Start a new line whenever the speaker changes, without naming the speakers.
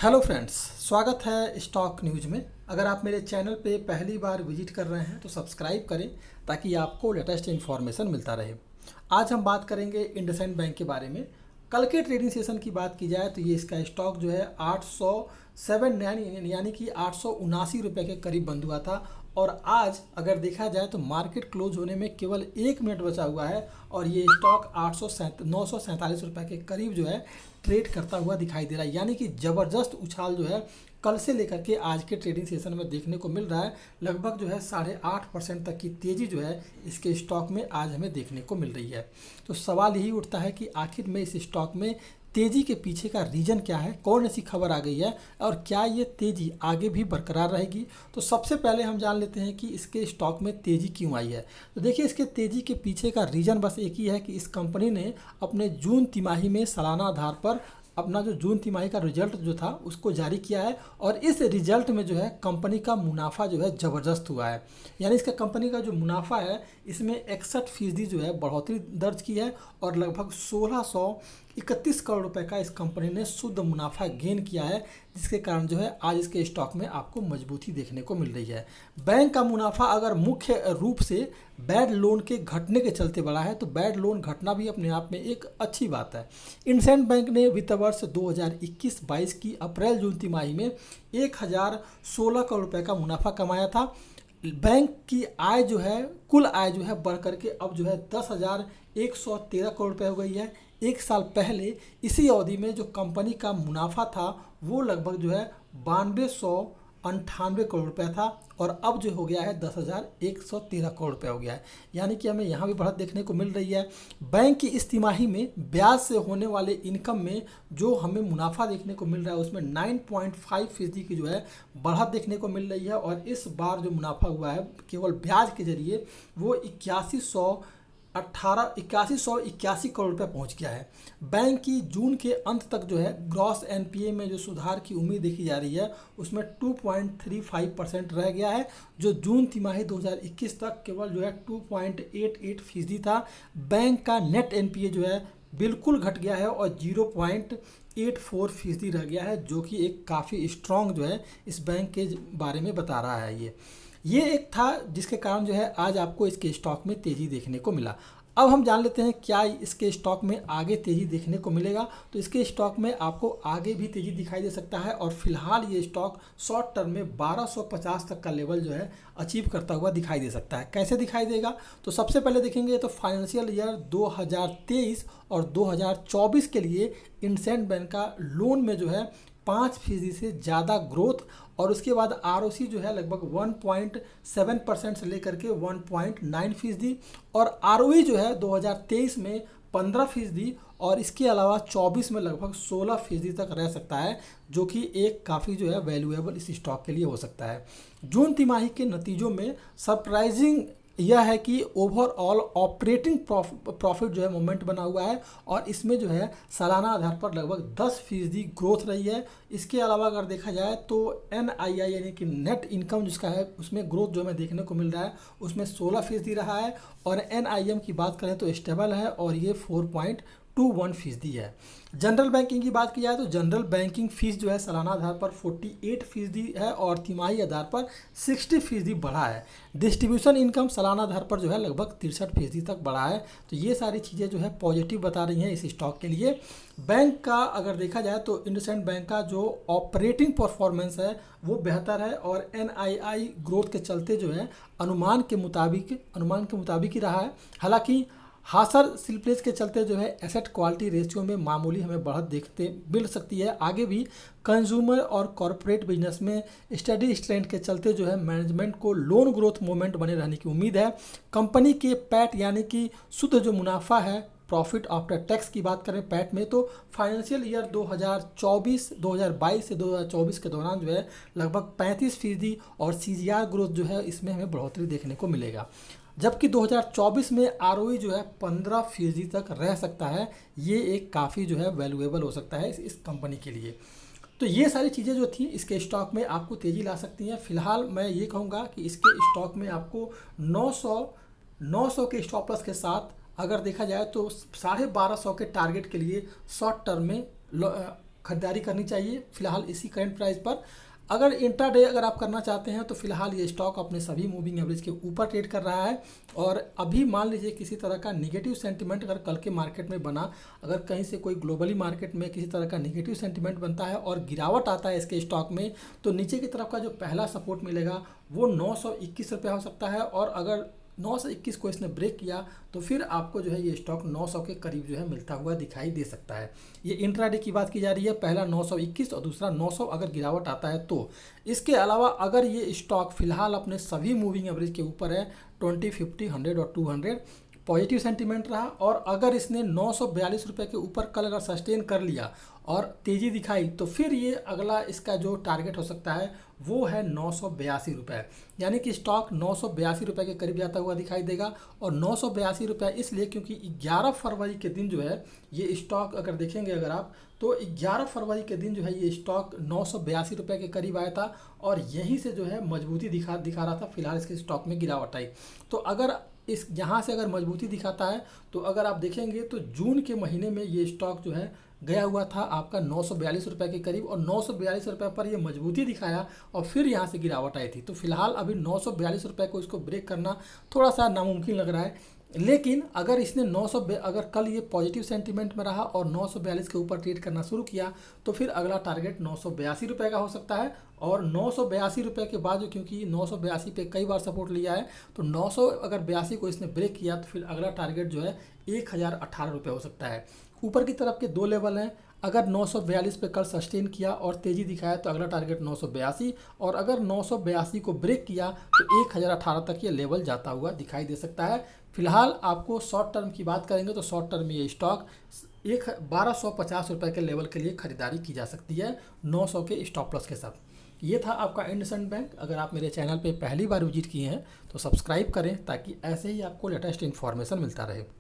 Hello friends, स्वागत है stock news में। अगर आप मेरे चैनल पे पहली बार विजिट कर रहे हैं तो सब्सक्राइब करें ताकि आपको लेटेस्ट इन्फॉर्मेशन मिलता रहे। आज हम बात करेंगे इंडसइंड बैंक के बारे में। कल के ट्रेडिंग सेशन की बात की जाए तो ये इसका स्टॉक जो है 879 यानी कि 879 रुपये के करीब बंद हुआ था। और आज अगर देखा जाए तो मार्केट क्लोज होने में केवल 1 मिनट बचा हुआ है और ये स्टॉक 947 रुपये के करीब जो है ट्रेड करता हुआ दिखाई दे रहा है। यानी कि ज़बरदस्त उछाल जो है कल से लेकर के आज के ट्रेडिंग सेशन में देखने को मिल रहा है। लगभग जो है 8.5% तक की तेज़ी जो है इसके स्टॉक में आज हमें देखने को मिल रही है। तो सवाल यही उठता है कि आखिर में इस स्टॉक में तेज़ी के पीछे का रीज़न क्या है, कौन ऐसी खबर आ गई है और क्या ये तेज़ी आगे भी बरकरार रहेगी। तो सबसे पहले हम जान लेते हैं कि इसके स्टॉक में तेज़ी क्यों आई है। तो देखिए, इसके तेज़ी के पीछे का रीज़न बस एक ही है कि इस कंपनी ने अपने जून तिमाही में सालाना आधार पर अपना जो जून तिमाही का रिजल्ट जो था उसको जारी किया है और इस रिजल्ट में जो है कंपनी का मुनाफा जो है ज़बरदस्त हुआ है। यानी इसका कंपनी का जो मुनाफा है इसमें 61% जो है बढ़ोतरी दर्ज की है और लगभग 1631 करोड़ रुपए का इस कंपनी ने शुद्ध मुनाफा गेन किया है, जिसके कारण जो है आज इसके स्टॉक में आपको मजबूती देखने को मिल रही है। बैंक का मुनाफा अगर मुख्य रूप से बैड लोन के घटने के चलते बढ़ा है तो बैड लोन घटना भी अपने आप में एक अच्छी बात है। इंडसइंड बैंक ने वित्त वर्ष 2021-22 की अप्रैल जून तिमाही में 1016 करोड़ रुपए का मुनाफा कमाया था। बैंक की आय जो है कुल आय जो है बढ़ करके अब जो है 10,113 करोड़ रुपए हो गई है। एक साल पहले इसी अवधि में जो कंपनी का मुनाफा था वो लगभग जो है 9298 करोड़ रुपए था और अब जो हो गया है 10,113 करोड़ रुपए हो गया है। यानी कि हमें यहाँ भी बढ़त देखने को मिल रही है। बैंक की इस तिमाही में ब्याज से होने वाले इनकम में जो हमें मुनाफा देखने को मिल रहा है उसमें 9.5% की जो है बढ़त देखने को मिल रही है और इस बार जो मुनाफा हुआ है केवल ब्याज के जरिए वो 8181 करोड़ रुपए पहुंच गया है। बैंक की जून के अंत तक जो है ग्रॉस एनपीए में जो सुधार की उम्मीद देखी जा रही है उसमें 2.35% रह गया है, जो जून तिमाही 2021 तक केवल जो है 2.88% था। बैंक का नेट एनपीए जो है बिल्कुल घट गया है और 0.84% रह गया है, जो कि एक काफ़ी स्ट्रॉन्ग जो है इस बैंक के बारे में बता रहा है। ये एक था जिसके कारण जो है आज आपको इसके स्टॉक में तेज़ी देखने को मिला। अब हम जान लेते हैं क्या इसके स्टॉक में आगे तेज़ी देखने को मिलेगा। तो इसके स्टॉक में आपको आगे भी तेज़ी दिखाई दे सकता है और फिलहाल ये स्टॉक शॉर्ट टर्म में 1250 तक का लेवल जो है अचीव करता हुआ दिखाई दे सकता है। कैसे दिखाई देगा तो सबसे पहले देखेंगे तो फाइनेंशियल ईयर 2023 और 2024 के लिए इंडसइंड बैंक का लोन में जो है 5% से ज़्यादा ग्रोथ और उसके बाद आरओसी जो है लगभग 1.7% से लेकर के 1.9% और आरओई जो है 2023 में 15% और इसके अलावा 24 में लगभग 16% तक रह सकता है, जो कि एक काफ़ी जो है वैल्यूएबल इस स्टॉक के लिए हो सकता है। जून तिमाही के नतीजों में सरप्राइजिंग यह है कि ओवरऑल ऑपरेटिंग प्रॉफिट जो है मोमेंट बना हुआ है और इसमें जो है सालाना आधार पर लगभग 10% ग्रोथ रही है। इसके अलावा अगर देखा जाए तो एनआईआई यानी कि नेट इनकम जिसका है उसमें ग्रोथ जो हमें देखने को मिल रहा है उसमें 16% रहा है और एनआईएम की बात करें तो स्टेबल है और ये 4.21% है। जनरल बैंकिंग की बात की जाए तो जनरल बैंकिंग फीस जो है सालाना आधार पर 48% है और तिमाही आधार पर 60% बढ़ा है। डिस्ट्रीब्यूशन इनकम सालाना आधार पर जो है लगभग 63% तक बढ़ा है। तो ये सारी चीज़ें जो है पॉजिटिव बता रही हैं इस स्टॉक के लिए। बैंक का अगर देखा जाए तो इंडसइंड बैंक का जो ऑपरेटिंग परफॉर्मेंस है वो बेहतर है और एनआईआई ग्रोथ के चलते जो है अनुमान के मुताबिक ही रहा है। हालांकि हासर स्लिपेज के चलते जो है एसेट क्वालिटी रेशियो में मामूली हमें बढ़त देखते मिल सकती है। आगे भी कंज्यूमर और कॉरपोरेट बिजनेस में स्टडी स्ट्रेंथ के चलते जो है मैनेजमेंट को लोन ग्रोथ मोमेंट बने रहने की उम्मीद है। कंपनी के पैट यानी कि शुद्ध जो मुनाफा है प्रॉफिट आफ्टर टैक्स की बात करें पैट में तो फाइनेंशियल ईयर 2022 से 2024 के दौरान जो है लगभग 35% और सीजीआर ग्रोथ जो है इसमें हमें बढ़ोतरी देखने को मिलेगा, जबकि 2024 में आरओई जो है 15% तक रह सकता है। ये एक काफ़ी जो है वैल्यूएबल हो सकता है इस कंपनी के लिए। तो ये सारी चीज़ें जो थी इसके स्टॉक में आपको तेज़ी ला सकती हैं। फिलहाल मैं ये कहूँगा कि इसके स्टॉक में आपको 900 के स्टॉप लॉस के साथ अगर देखा जाए तो 1250 के टारगेट के लिए शॉर्ट टर्म में खरीदारी करनी चाहिए फिलहाल इसी करंट प्राइस पर। अगर इंट्राडे अगर आप करना चाहते हैं तो फिलहाल ये स्टॉक अपने सभी मूविंग एवरेज के ऊपर ट्रेड कर रहा है। और अभी मान लीजिए किसी तरह का निगेटिव सेंटिमेंट अगर कल के मार्केट में बना, अगर कहीं से कोई ग्लोबली मार्केट में किसी तरह का निगेटिव सेंटिमेंट बनता है और गिरावट आता है इसके स्टॉक में, तो नीचे की तरफ का जो पहला सपोर्ट मिलेगा वो 921 रुपया हो सकता है। और अगर 921 को इसने ब्रेक किया तो फिर आपको जो है ये स्टॉक 900 के करीब जो है मिलता हुआ दिखाई दे सकता है। ये इंट्राडे की बात की जा रही है, पहला 921 और दूसरा 900 अगर गिरावट आता है तो। इसके अलावा अगर ये स्टॉक फिलहाल अपने सभी मूविंग एवरेज के ऊपर है 20, 50, 100 और 200 पॉजिटिव सेंटीमेंट रहा, और अगर इसने 942 रुपये के ऊपर कल अगर सस्टेन कर लिया और तेज़ी दिखाई तो फिर ये अगला इसका जो टारगेट हो सकता है वो है 982 रुपये। यानी कि स्टॉक 982 रुपये के करीब जाता हुआ दिखाई देगा। और 982 रुपये इसलिए क्योंकि 11 फरवरी के दिन जो है ये स्टॉक अगर देखेंगे अगर आप तो 11 फरवरी के दिन जो है ये स्टॉक 982 रुपये के करीब आया था और यहीं से जो है मजबूती दिखा रहा था। फिलहाल इसके स्टॉक में गिरावट आई। तो अगर इस यहाँ से अगर मजबूती दिखाता है तो अगर आप देखेंगे तो जून के महीने में ये स्टॉक जो है गया हुआ था आपका 942 रुपये के करीब, और 942 रुपये पर ये मजबूती दिखाया और फिर यहाँ से गिरावट आई थी। तो फिलहाल अभी 942 रुपये को इसको ब्रेक करना थोड़ा सा नामुमकिन लग रहा है। लेकिन अगर इसने अगर कल ये पॉजिटिव सेंटीमेंट में रहा और 942 के ऊपर ट्रेड करना शुरू किया तो फिर अगला टारगेट 982 रुपये का हो सकता है। और 982 रुपये के बाद जो, क्योंकि 982 पे कई बार सपोर्ट लिया है, तो 982 को इसने ब्रेक किया तो फिर अगला टारगेट जो है 1018 रुपये हो सकता है। ऊपर की तरफ के दो लेवल हैं, अगर 942 पे कल सस्टेन किया और तेज़ी दिखाया तो अगला टारगेट 982, और अगर 982 को ब्रेक किया तो 1018 तक ये लेवल जाता हुआ दिखाई दे सकता है। फिलहाल आपको शॉर्ट टर्म की बात करेंगे तो शॉर्ट टर्म में ये स्टॉक 1250 रुपये के लेवल के लिए खरीदारी की जा सकती है 900 के स्टॉप लॉस के साथ। ये था आपका इंडसइंड बैंक। अगर आप मेरे चैनल पे पहली बार विजिट किए हैं तो सब्सक्राइब करें ताकि ऐसे ही आपको लेटेस्ट इन्फॉर्मेशन मिलता रहे।